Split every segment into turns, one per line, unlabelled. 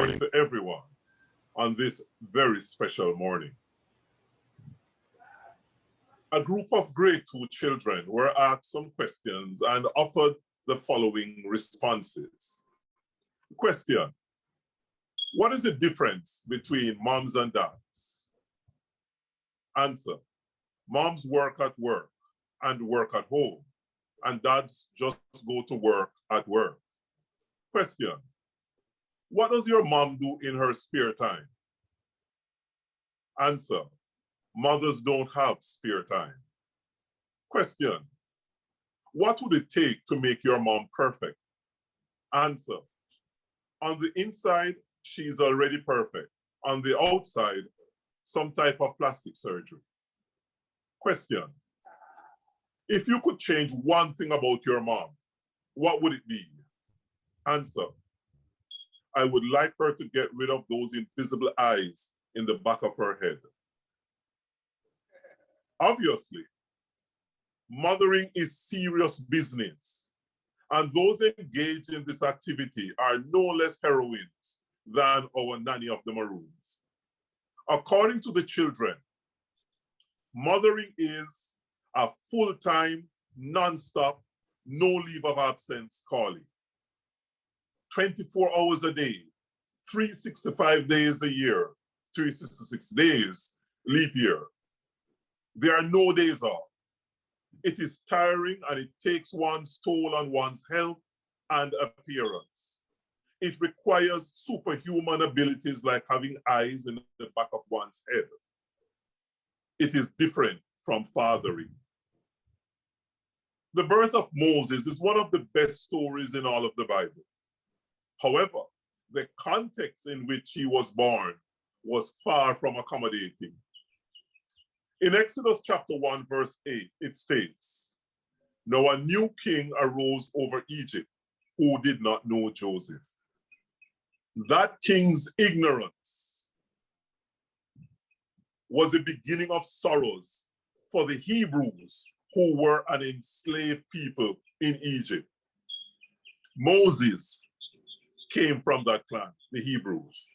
morning to everyone on this very special morning. A group of grade 2 children were asked some questions and offered the following responses. Question: what is the difference between moms and dads? Answer: moms work at work and work at home, and dads just go to work at work. Question: what does your mom do in her spare time? Answer: mothers don't have spare time. Question: what would it take to make your mom perfect? Answer: on the inside, she's already perfect. On the outside, some type of plastic surgery. Question: if you could change one thing about your mom, what would it be? Answer: I would like her to get rid of those invisible eyes in the back of her head. Obviously, mothering is serious business, and those engaged in this activity are no less heroines than our Nanny of the Maroons. According to the children, mothering is a full-time, non-stop, no leave of absence calling. 24 hours a day, 365 days a year, 366 days, leap year. There are no days off. It is tiring and it takes one's toll on one's health and appearance. It requires superhuman abilities like having eyes in the back of one's head. It is different from fathering. The birth of Moses is one of the best stories in all of the Bible. However, the context in which he was born was far from accommodating. In Exodus chapter 1, verse 8, it states, "Now a new king arose over Egypt who did not know Joseph. That king's ignorance was the beginning of sorrows for the Hebrews who were an enslaved people in Egypt." Moses came from that clan, the Hebrews.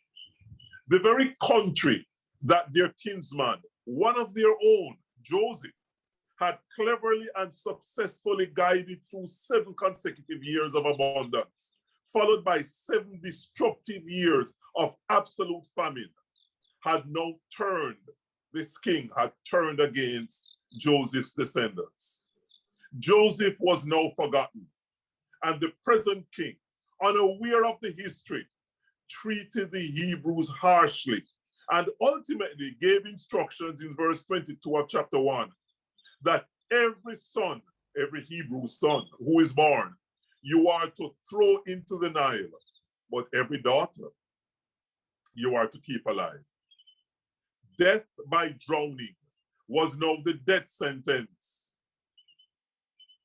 The very country that their kinsman, one of their own, Joseph, had cleverly and successfully guided through 7 consecutive years of abundance, followed by 7 destructive years of absolute famine, had now turned, this king had turned against Joseph's descendants. Joseph was now forgotten, and the present king, unaware of the history, treated the Hebrews harshly and ultimately gave instructions in verse 22 of chapter 1 that every son, every Hebrew son who is born, you are to throw into the Nile, but every daughter you are to keep alive. Death by drowning was now the death sentence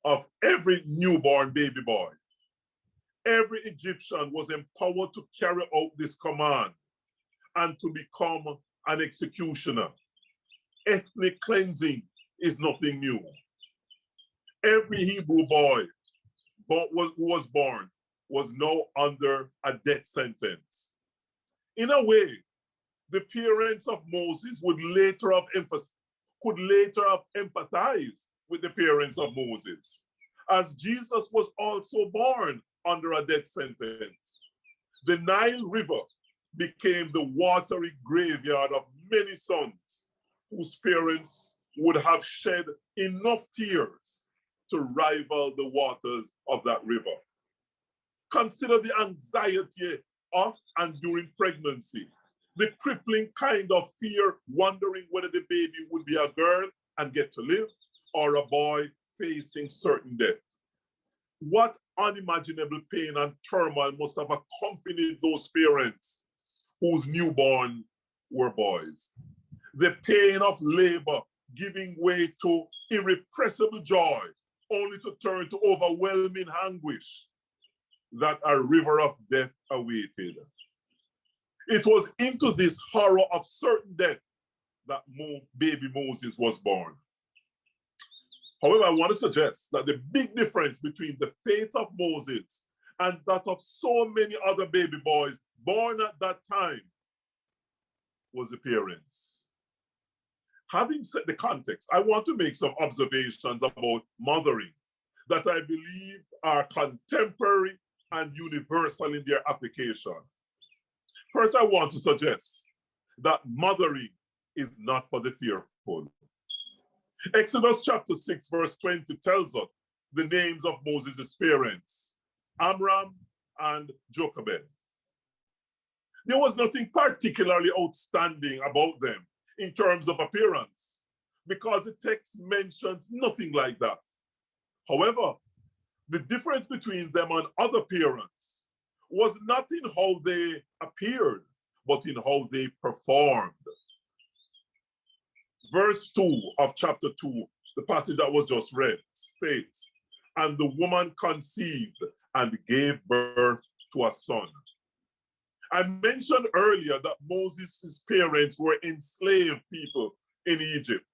of every newborn baby boy. Every Egyptian was empowered to carry out this command and to become an executioner. Ethnic cleansing is nothing new. Every Hebrew boy who was born was now under a death sentence. In a way, the parents of Moses could later have empathized with the parents of Moses, as Jesus was also born under a death sentence. The Nile River became the watery graveyard of many sons whose parents would have shed enough tears to rival the waters of that river. Consider the anxiety of and during pregnancy, the crippling kind of fear, wondering whether the baby would be a girl and get to live, or a boy facing certain death. What unimaginable pain and turmoil must have accompanied those parents whose newborn were boys. The pain of labor giving way to irrepressible joy, only to turn to overwhelming anguish that a river of death awaited. It was into this horror of certain death that baby Moses was born. However, I want to suggest that the big difference between the faith of Moses and that of so many other baby boys born at that time was the parents. Having set the context, I want to make some observations about mothering that I believe are contemporary and universal in their application. First, I want to suggest that mothering is not for the fearful. Exodus chapter 6, verse 20 tells us the names of Moses' parents, Amram and Jochebed. There was nothing particularly outstanding about them in terms of appearance, because the text mentions nothing like that. However, the difference between them and other parents was not in how they appeared, but in how they performed. Verse 2 of chapter 2, the passage that was just read, states, "And the woman conceived and gave birth to a son." I mentioned earlier that Moses' parents were enslaved people in Egypt.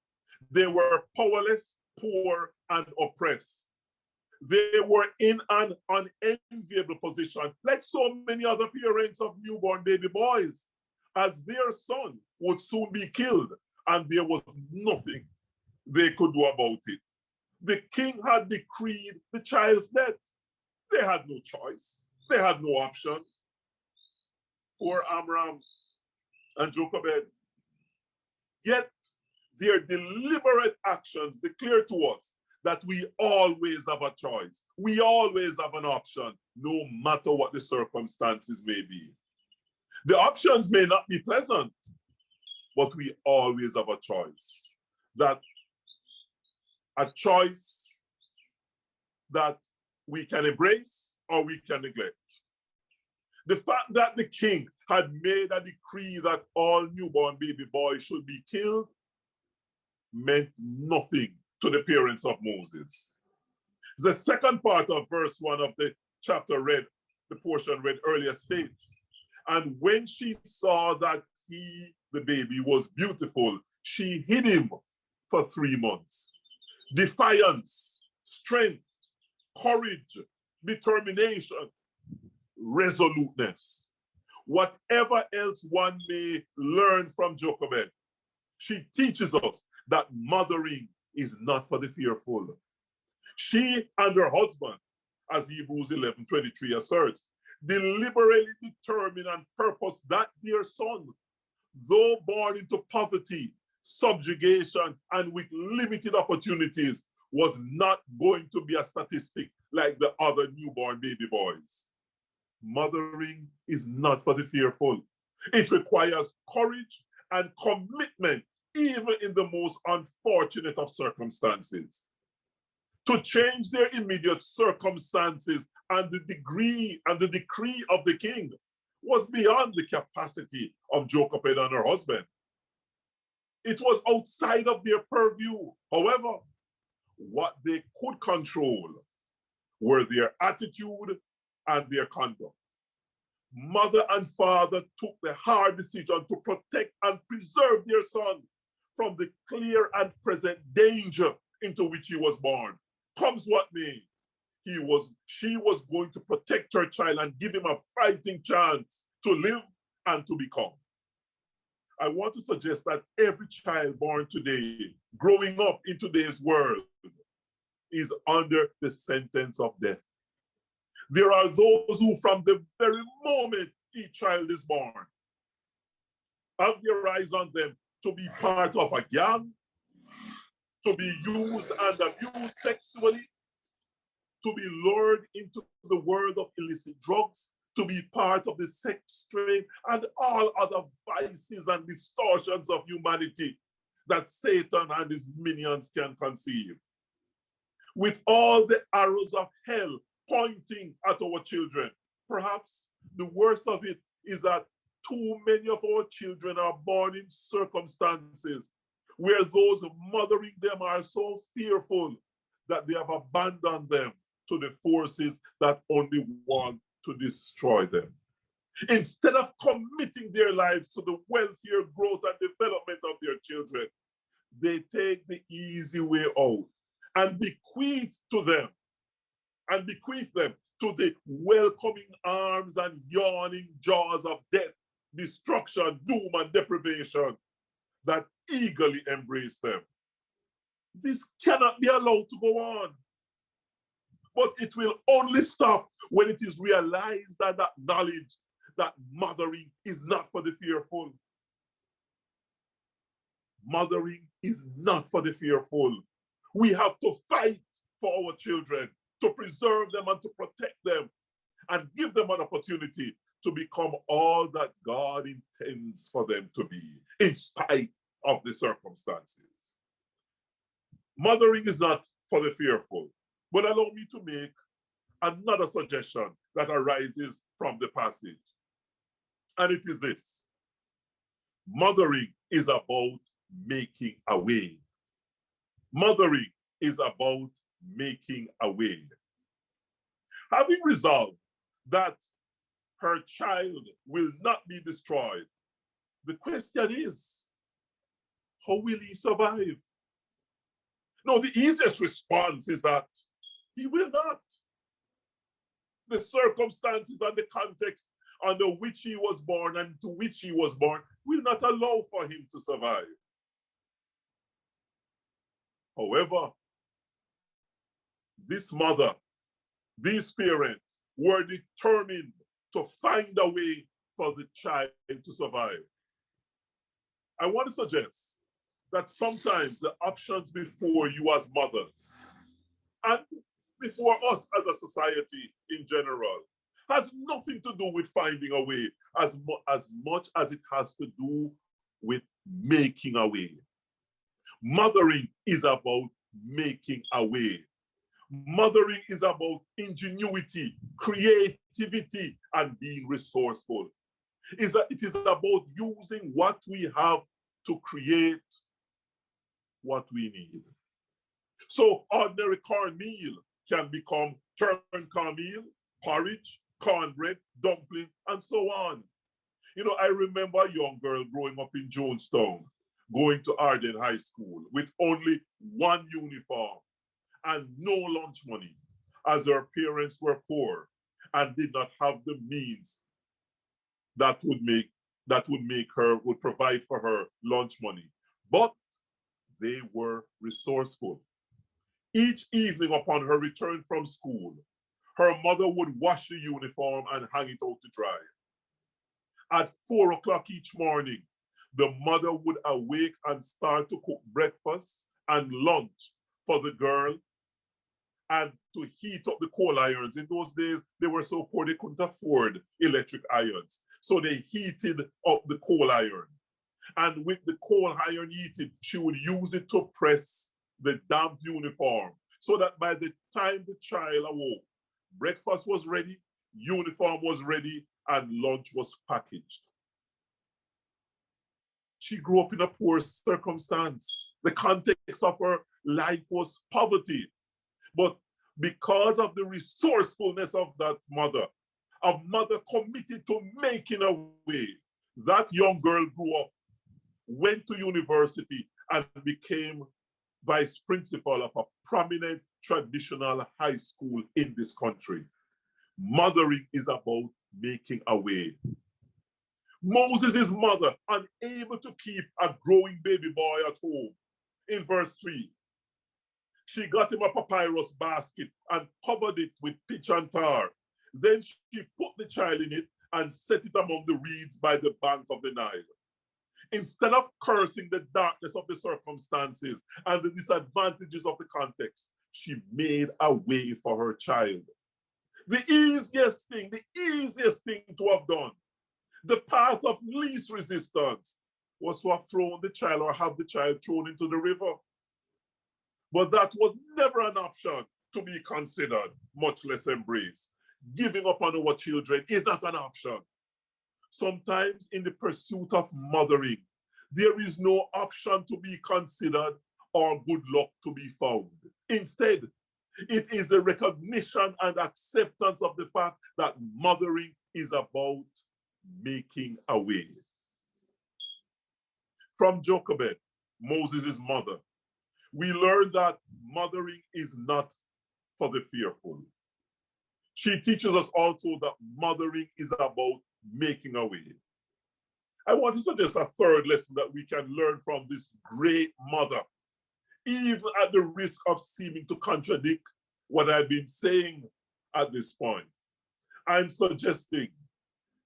They were powerless, poor, and oppressed. They were in an unenviable position, like so many other parents of newborn baby boys, as their son would soon be killed, and there was nothing they could do about it. The king had decreed the child's death. They had no choice. They had no option. Poor Amram and Jochebed. Yet their deliberate actions declare to us that we always have a choice. We always have an option, no matter what the circumstances may be. The options may not be pleasant, but we always have a choice. A choice that we can embrace or we can neglect. The fact that the king had made a decree that all newborn baby boys should be killed meant nothing to the parents of Moses. The second part of verse 1 of the chapter read, the portion read earlier, states, "And when she saw that he, the baby, was beautiful, she hid him for 3 months." Defiance, strength, courage, determination, resoluteness. Whatever else one may learn from Jochebed, she teaches us that mothering is not for the fearful. She and her husband, as Hebrews 11:23 asserts, deliberately determined and purposed that their son, though born into poverty, subjugation, and with limited opportunities, was not going to be a statistic like the other newborn baby boys. Mothering is not for the fearful. It requires courage and commitment, even in the most unfortunate of circumstances. To change their immediate circumstances and the decree of the king was beyond the capacity of Jochebed and her husband. It was outside of their purview. However, what they could control were their attitude and their conduct. Mother and father took the hard decision to protect and preserve their son from the clear and present danger into which he was born. Comes what may, she was going to protect her child and give him a fighting chance to live and to become. I want to suggest that every child born today, growing up in today's world, is under the sentence of death. There are those who, from the very moment each child is born, have their eyes on them to be part of a gang, to be used and abused sexually, to be lured into the world of illicit drugs, to be part of the sex trade, and all other vices and distortions of humanity that Satan and his minions can conceive. With all the arrows of hell pointing at our children, perhaps the worst of it is that too many of our children are born in circumstances where those mothering them are so fearful that they have abandoned them to the forces that only want to destroy them. Instead of committing their lives to the welfare, growth, and development of their children, they take the easy way out and bequeath to them and bequeath them to the welcoming arms and yawning jaws of death, destruction, doom, and deprivation that eagerly embrace them. This cannot be allowed to go on. But it will only stop when it is realized and acknowledged that mothering is not for the fearful. Mothering is not for the fearful. We have to fight for our children, to preserve them and to protect them, and give them an opportunity to become all that God intends for them to be, in spite of the circumstances. Mothering is not for the fearful. But allow me to make another suggestion that arises from the passage. And it is this: mothering is about making a way. Mothering is about making a way. Having resolved that her child will not be destroyed, the question is, how will he survive? No, the easiest response is that he will not. The circumstances and the context under which he was born and to which he was born will not allow for him to survive. However, this mother, these parents were determined to find a way for the child to survive. I want to suggest that sometimes the options before you as mothers and before us as a society in general has nothing to do with finding a way as much as it has to do with making a way. Mothering is about making a way. Mothering is about ingenuity, creativity, and being resourceful. It is about using what we have to create what we need. So ordinary cornmeal can become turned cornmeal, porridge, cornbread, dumpling, and so on. You know, I remember a young girl growing up in Jonestown, going to Arden High School with only one uniform and no lunch money, as her parents were poor and did not have the means that would provide for her lunch money. But they were resourceful. Each evening upon her return from school, her mother would wash the uniform and hang it out to dry. At 4 o'clock each morning, the mother would awake and start to cook breakfast and lunch for the girl and to heat up the coal irons. In those days, they were so poor they couldn't afford electric irons. So they heated up the coal iron. And with the coal iron heated, she would use it to press the damp uniform so that by the time the child awoke, breakfast was ready, uniform was ready, and lunch was packaged. She grew up in a poor circumstance. The context of her life was poverty. But because of the resourcefulness of that mother, a mother committed to making a way, that young girl grew up, went to university, and became vice principal of a prominent traditional high school in this country. Mothering is about making a way. Moses' mother, unable to keep a growing baby boy at home, in verse 3, she got him a papyrus basket and covered it with pitch and tar. Then she put the child in it and set it among the reeds by the bank of the Nile. Instead of cursing the darkness of the circumstances and the disadvantages of the context, she made a way for her child. The easiest thing to have done, the path of least resistance, was to have thrown the child or have the child thrown into the river. But that was never an option to be considered, much less embraced. Giving up on our children is not an option. Sometimes in the pursuit of mothering, there is no option to be considered or good luck to be found. Instead, it is the recognition and acceptance of the fact that mothering is about making a way. From Jochebed, Moses' mother, we learn that mothering is not for the fearful. She teaches us also that mothering is about making a way. I want to suggest a third lesson that we can learn from this great mother, even at the risk of seeming to contradict what I've been saying at this point. I'm suggesting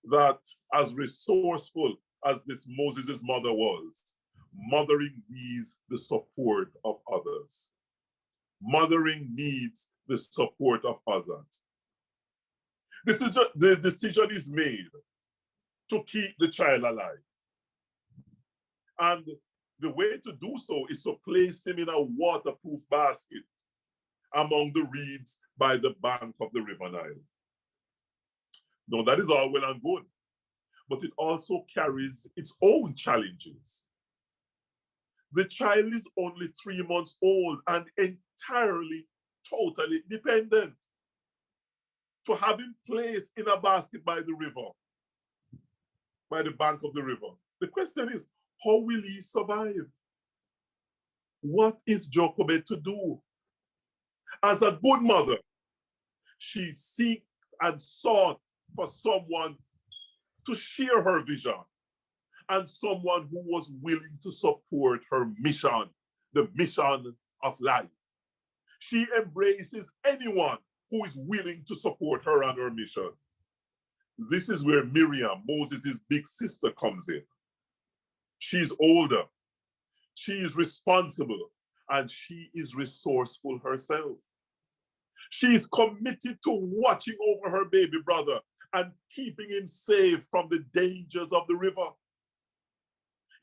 that as resourceful as this Moses' mother was, mothering needs the support of others. Mothering needs the support of others. The decision is made to keep the child alive. And the way to do so is to place him in a waterproof basket among the reeds by the bank of the River Nile. Now, that is all well and good, but it also carries its own challenges. The child is only 3 months old and entirely, totally dependent. To have him placed in a basket by the river, by the bank of the river. The question is, how will he survive? What is Jochebed to do? As a good mother, she seeked and sought for someone to share her vision and someone who was willing to support her mission, the mission of life. She embraces anyone who is willing to support her on her mission. This is where Miriam, Moses' big sister, comes in. She's older, she is responsible, and she is resourceful herself. She is committed to watching over her baby brother and keeping him safe from the dangers of the river.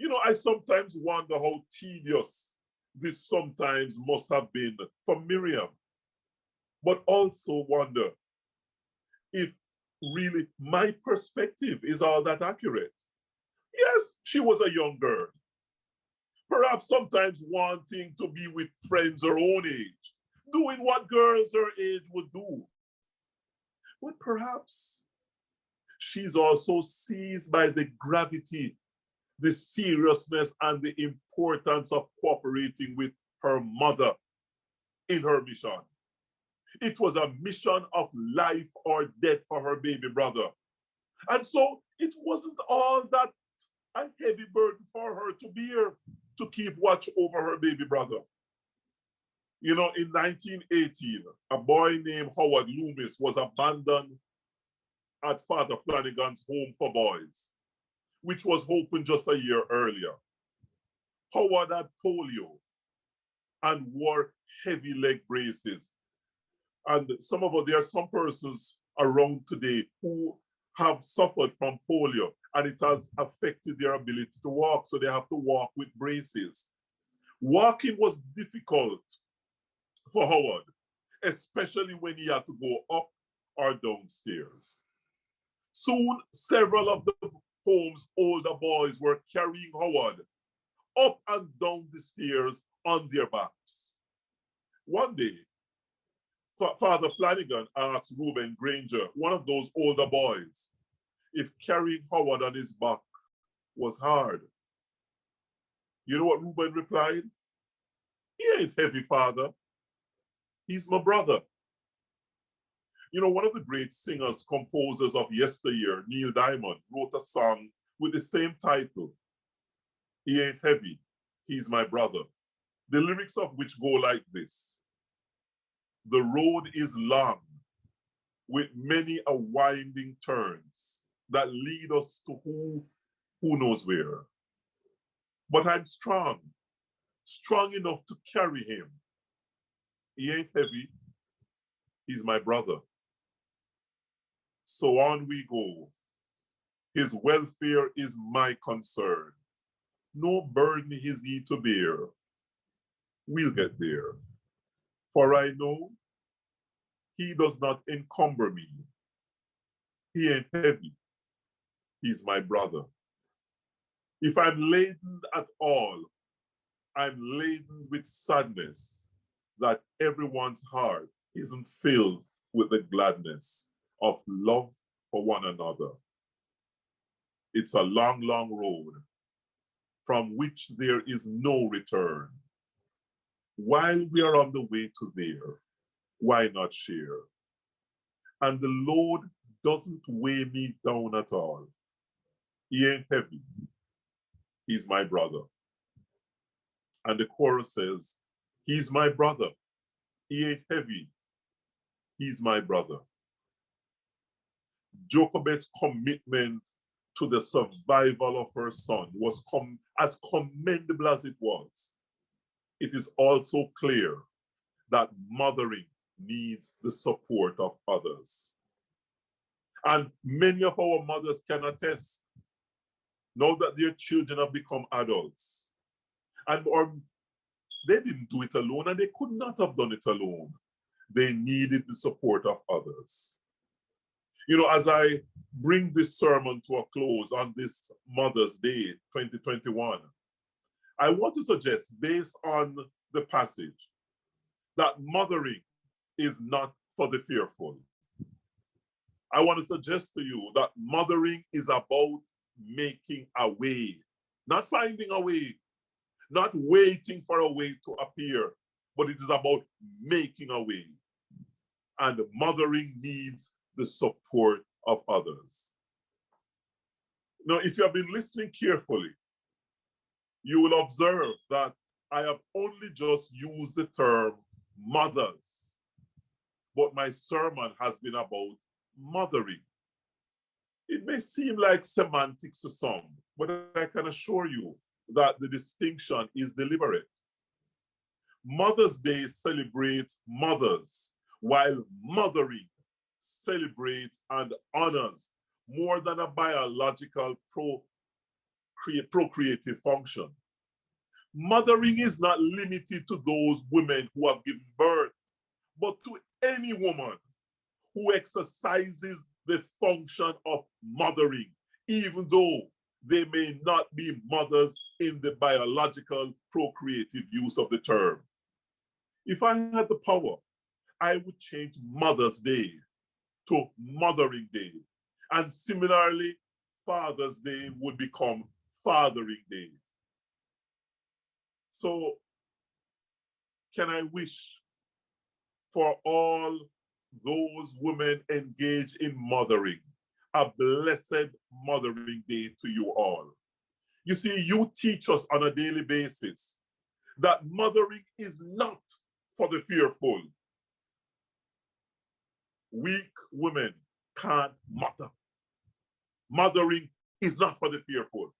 You know, I sometimes wonder how tedious this sometimes must have been for Miriam, but also wonder if really my perspective is all that accurate. Yes, she was a young girl, perhaps sometimes wanting to be with friends her own age, doing what girls her age would do. But perhaps she's also seized by the gravity, the seriousness, and the importance of cooperating with her mother in her mission. It was a mission of life or death for her baby brother. And so it wasn't all that a heavy burden for her to bear, to keep watch over her baby brother. You know, in 1918, a boy named Howard Loomis was abandoned at Father Flanagan's home for boys, which was opened just a year earlier. Howard had polio and wore heavy leg braces. And there are some persons around today who have suffered from polio, and it has affected their ability to walk, so they have to walk with braces. Walking was difficult for Howard, especially when he had to go up or downstairs. Soon, several of the home's older boys were carrying Howard up and down the stairs on their backs. One day, Father Flanagan asked Reuben Granger, one of those older boys, if carrying Howard on his back was hard. You know what Reuben replied? He ain't heavy, Father. He's my brother. You know, one of the great singers, composers of yesteryear, Neil Diamond, wrote a song with the same title. He ain't heavy, he's my brother. The lyrics of which go like this. The road is long, with many a winding turns that lead us to who knows where. But I'm strong enough to carry him. He ain't heavy, he's my brother. So on we go. His welfare is my concern. No burden is he to bear. We'll get there. For I know he does not encumber me. He ain't heavy. He's my brother. If I'm laden at all, I'm laden with sadness that everyone's heart isn't filled with the gladness of love for one another. It's a long, long road from which there is no return. While we are on the way to there, why not share? and the load doesn't weigh me down at all. He ain't heavy. He's my brother. And the chorus says, he's my brother. He ain't heavy. He's my brother. Jochebed's commitment to the survival of her son was as commendable as it was. It is also clear that mothering needs the support of others. And many of our mothers can attest, now that their children have become adults, or they didn't do it alone, and they could not have done it alone. They needed the support of others. You know, as I bring this sermon to a close on this Mother's Day, 2021, I want to suggest, based on the passage, that mothering is not for the fearful. I want to suggest to you that mothering is about making a way, not finding a way, not waiting for a way to appear, but it is about making a way. And mothering needs the support of others. Now, if you have been listening carefully, you will observe that I have only just used the term mothers, but my sermon has been about mothering. It may seem like semantics to some, but I can assure you that the distinction is deliberate. Mother's Day celebrates mothers, while mothering celebrates and honors more than a biological procreative function. Mothering is not limited to those women who have given birth, but to any woman who exercises the function of mothering, even though they may not be mothers in the biological procreative use of the term. If I had the power, I would change Mother's Day to Mothering Day. And similarly, Father's Day would become Fathering Day. So, can I wish for all those women engaged in mothering a blessed Mothering Day to you all. You see, you teach us on a daily basis that mothering is not for the fearful. Weak women can't mother. Mothering is not for the fearful.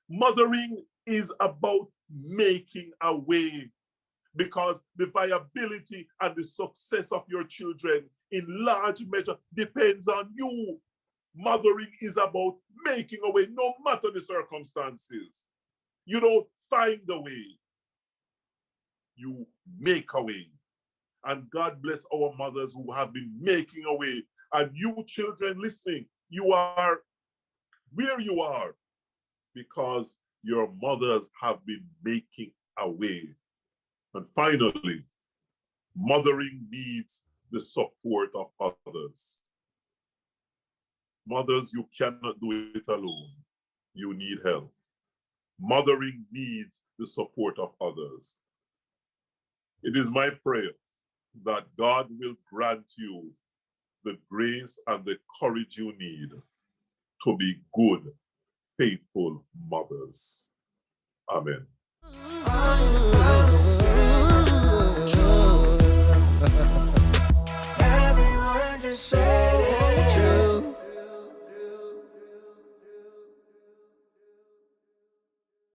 Mothering is about making a way, because the viability and the success of your children in large measure depends on you. Mothering is about making a way, no matter the circumstances. You don't find a way, you make a way. And God bless our mothers who have been making a way. And you children listening, you are where you are because your mothers have been making a way. And finally, mothering needs the support of others. Mothers, you cannot do it alone. You need help. Mothering needs the support of others. It is my prayer that God will grant you the grace and the courage you need to be good, faithful mothers. Amen.
Everyone just say it.